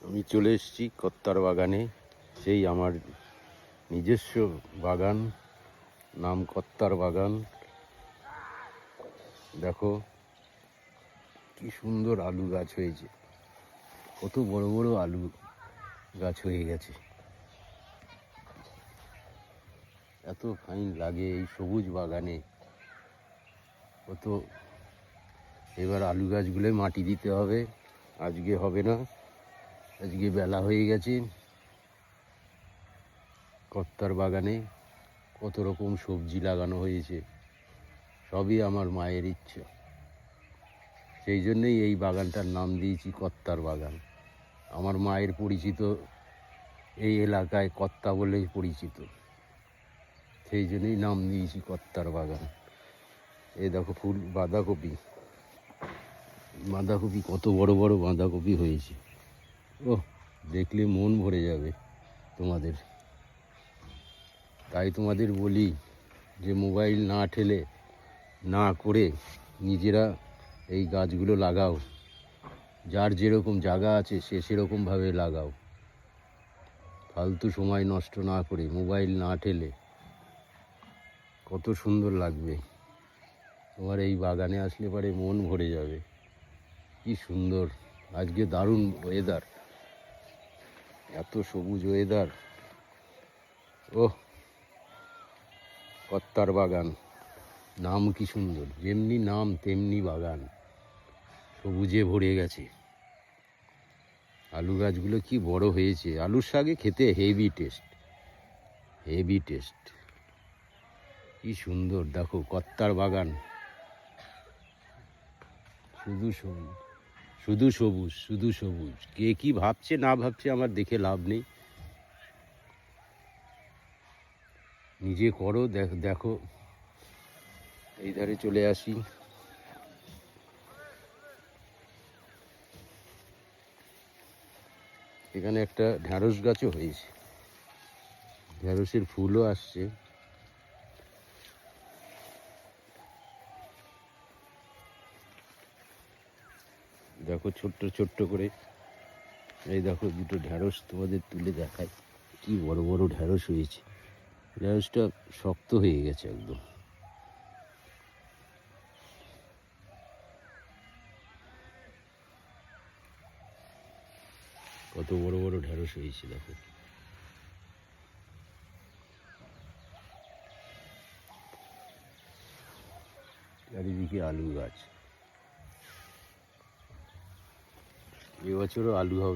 আমি চলে এসেছি কত্তার বাগানে। সেই আমার নিজস্ব বাগান, নাম কত্তার বাগান। দেখো কি সুন্দর আলু গাছ হয়েছে, কত বড় বড় আলু গাছ হয়ে গেছে। এত ফাইন লাগে এই সবুজ বাগানে। কত এবার আলু গাছগুলোয় মাটি দিতে হবে, আজকে হবে না, আজকে বেলা হয়ে গেছে। কত্তার বাগানে কত রকম সবজি লাগানো হয়েছে, সবই আমার মায়ের ইচ্ছা। সেই জন্যেই এই বাগানটার নাম দিয়েছি কত্তার বাগান। আমার মায়ের পরিচিত এই এলাকায় কত্তা বলেই পরিচিত, সেই জন্যই নাম দিয়েছি কত্তার বাগান। এই দেখো ফুল বাঁধাকপি, বাঁধাকপি কত বড় বড় বাঁধাকপি হয়েছে। ও দেখলে মন ভরে যাবে তোমাদের। তাই তোমাদের বলি যে মোবাইল না ঠেলে না করে নিজেরা এই গাছগুলো লাগাও। যার যেরকম জায়গা আছে সে সেরকমভাবে লাগাও, ফালতু সময় নষ্ট না করে, মোবাইল না ঠেলে। কত সুন্দর লাগবে তোমার এই বাগানে আসলে পরে, মন ভরে যাবে। কি সুন্দর আজকে, দারুণ ওয়েদার, এত সবুজ ওয়েদার। ওহ, কত্তার বাগান, নাম কি সুন্দর, যেমনি নাম তেমনি বাগান, সবুজে ভরে গেছে। আলু গাছগুলো কি বড় হয়েছে, আলুর শাকে খেতে হেভি টেস্ট, হেভি টেস্ট। কি সুন্দর দেখো কত্তার বাগান, শুধু সবুজ, শুধু সবুজ, শুধু সবুজ। কে কি ভাবছে না ভাবছে আমার দেখে লাভ নেই, নিজে করো। দেখো এই ধারে চলে আসি, এখানে একটা ঢ্যাঁড়স গাছও হয়েছে, ঢ্যাঁড়সের ফুলও আসছে। দেখো ছোট্ট ছোট্ট করে, এই দেখো দুটো ঢ্যাঁড়স তোমাদের তুলে দেখায়, কি বড় বড় ঢ্যাঁড়স হয়েছে। ঢ্যাঁড়সটা শক্ত হয়ে গেছে একদম। কত বড় বড় ঢ্যাঁড়স হয়েছে দেখো। চারিদিকে আলু গাছ, এবছরও আলু হবে।